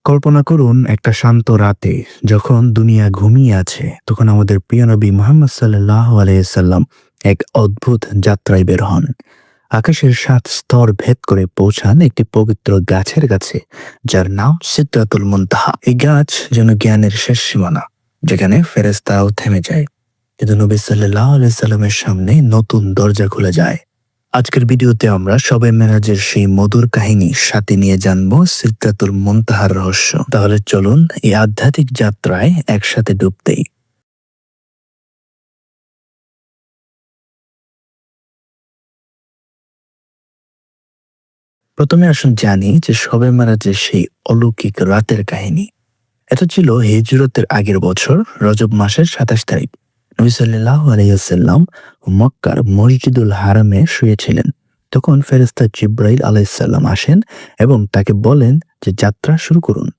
কল্পনা করুন একটা শান্ত রাতে যখন দুনিয়া ঘুমিয়ে আছে তখন আমাদের প্রিয় নবী মুহাম্মদ সাল্লাল্লাহু আলাইহি সাল্লাম এক অদ্ভুত যাত্রায় বের হন। আকাশের ৭ স্তর ভেদ করে পৌঁছান একটি পবিত্র গাছের কাছে, যার নাম সিদরাতুল মুনতাহা। এই গাছ যেন জ্ঞানের শেষ সীমানা, যেখানে ফেরেশতারাও থেমে যায়। কিন্তু নবী সাল্লাল্লাহু আলাইহি সাল্লামের সামনে নতুন দরজা খুলে যায়। আজকের ভিডিওতে আমরা সবে মেরাজের সেই মধুর কাহিনী সাথে নিয়ে জানবো সিদরাতুল মুনতাহার রহস্য। তাহলে চলুন এই আধ্যাত্মিক যাত্রায় একসাথে ডুব দেই। প্রথমে আসুন জানি যে সবে মেরাজের সেই অলৌকিক রাতের কাহিনী। এটা ছিল হিজরতের আগের বছর রজব মাসের ২৭ তারিখ। নবী সাল্লাল্লাহু আলাইহি ওয়াসাল্লাম মক্কার মসজিদুল হারামে শুয়েছিলেন। তখন ফেরেশতা জিবরাইল আলাইহিস সালাম আসেন এবং তাকে বলেন যে যাত্রা শুরু করুন।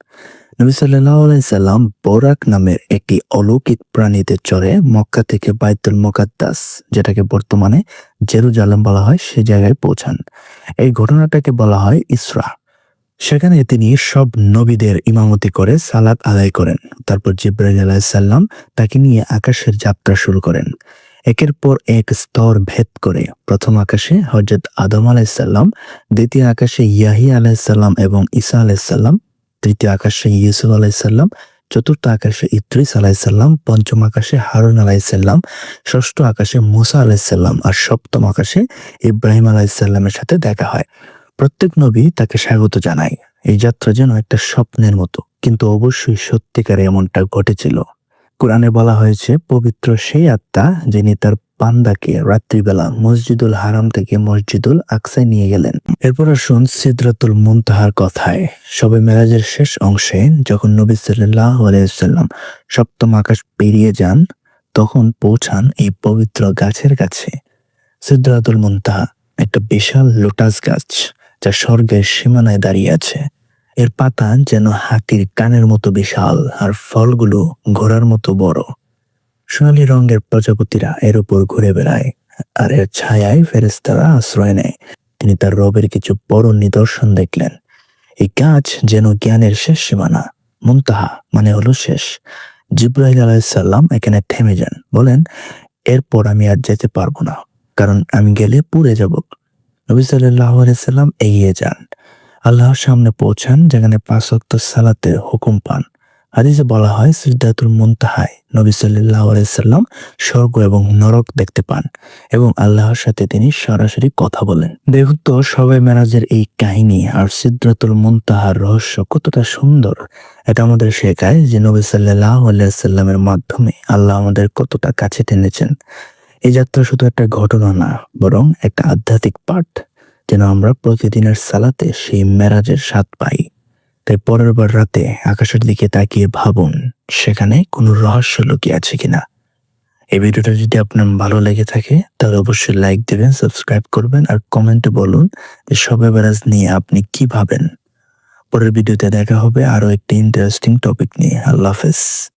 নবী সাল্লাল্লাহু আলাইহি সাল্লাম বোরাক নামের একটি অলৌকিক প্রাণীতে চড়ে মক্কা থেকে বাইতুল মুকাদ্দাস, যেটাকে বর্তমানে জেরুজালেম বলা হয়, সে জায়গায় পৌঁছান। এই ঘটনাটাকে বলা হয় ইসরা। সেখানে তিনি সব নবীদের ইমামতি করে সালাত আদায় করেন। তারপর জিবরাইল আলাইহিস সালাম তাকে নিয়ে আকাশের যাত্রা শুরু করেন। একের পর এক স্তর ভেদ করে প্রথম আকাশে হযরত আদম আলাইহিস সালাম, দ্বিতীয় আকাশে ইয়াহিয়া আলাইহিস সালাম এবং ঈসা আলাইহিস সালাম, তৃতীয় আকাশে ইউসুফ আলাইহিস সালাম, চতুর্থ আকাশে ইদ্রিস আলাইহিস সালাম, পঞ্চম আকাশে হারুন আলাইহিস সালাম, ষষ্ঠ আকাশে মূসা আলাইহিস সালাম আর সপ্তম আকাশে ইব্রাহিম আলাইহিস সালামের সাথে দেখা হয়। প্রত্যেক নবী তাকে স্বাগত জানায়। এই যাত্রা যেন একটা স্বপ্নের মতো, কিন্তু অবশ্যই সত্যিকারে এমনটা ঘটেছিল। কোরআনে বলা হয়েছে, পবিত্র সেই আত্মা যিনি তার বান্দাকে রাত্রিবেলা মসজিদুল হারাম থেকে মসজিদুল আকসায় নিয়ে গেলেন। এরপর আসুন সিদরাতুল মুনতাহার কথায়। শবে মেরাজের শেষ অংশে যখন নবী সাল্লাল্লাহু আলাইহি ওয়াসাল্লাম সপ্তম আকাশ পেরিয়ে যান, তখন পৌঁছান এই পবিত্র গাছের কাছে। সিদরাতুল মুনতাহা একটা বিশাল লোটাস গাছ, যা স্বর্গের সীমানায় দাঁড়িয়ে আছে। এর পাতা যেন হাতির কানের মতো বিশাল আর ফলগুলো ঘোড়ার মতো বড়। সোনালী রঙের প্রজাপতিরা এর উপর ঘুরে বেড়ায় আর এর ছায়ায় ফেরেশতারা আশ্রয় নেয়। তিনি তার রবের কিছু বড় নিদর্শন দেখলেন। এই গাছ যেন জ্ঞানের শেষ সীমানা। মুনতাহা মানে হলো শেষ। জিবরাইল আলাইহিস সালাম এখানে থেমে যান, বলেন, এরপর আমি আর যেতে পারবো না, কারণ আমি গেলে পুড়ে যাব। নবী সাল্লাল্লাহু আলাইহি সাল্লাম এগিয়ে যান, আল্লাহর সামনে পৌঁছান, যেখানে ৫ ওয়াক্ত সালাতের হুকুম পান। হাদিসে বলা হয়, সিদরাতুল মুনতাহায় নবী সাল্লাল্লাহু আলাইহি সাল্লাম স্বর্গ এবং নরক দেখতে পান এবং আল্লাহর সাথে তিনি সরাসরি কথা বলেন। দেখুন তো সবে মেরাজের এই কাহিনী আর সিদরাতুল মুনতাহার রহস্য কতটা সুন্দর। এটা আমাদের শেখায় যে নবী সাল্লাল্লাহু আলাইহি সাল্লামের মাধ্যমে আল্লাহ আমাদের কতটা কাছে টেনেছেন। এই যাত্রা শুধু একটা ঘটনা না, বরং একটা আধ্যাত্মিক পাঠ, যেন আমরা প্রতিদিনের সালাতে সেই মেরাজের স্বাদ পাই। তাই পরের বার রাতে আকাশের দিকে তাকিয়ে ভাবুন, সেখানে কোনো রহস্য লুকিয়ে আছে কিনা। এই ভিডিওটা যদি আপনার ভালো লেগে থাকে তাহলে অবশ্যই লাইক দিবেন, সাবস্ক্রাইব করবেন আর কমেন্টে বলুন যে শবে মেরাজ নিয়ে আপনি কি ভাবেন। পরের ভিডিওতে দেখা হবে আরো একটি ইন্টারেস্টিং টপিক নিয়ে। আল্লাহ হাফেজ।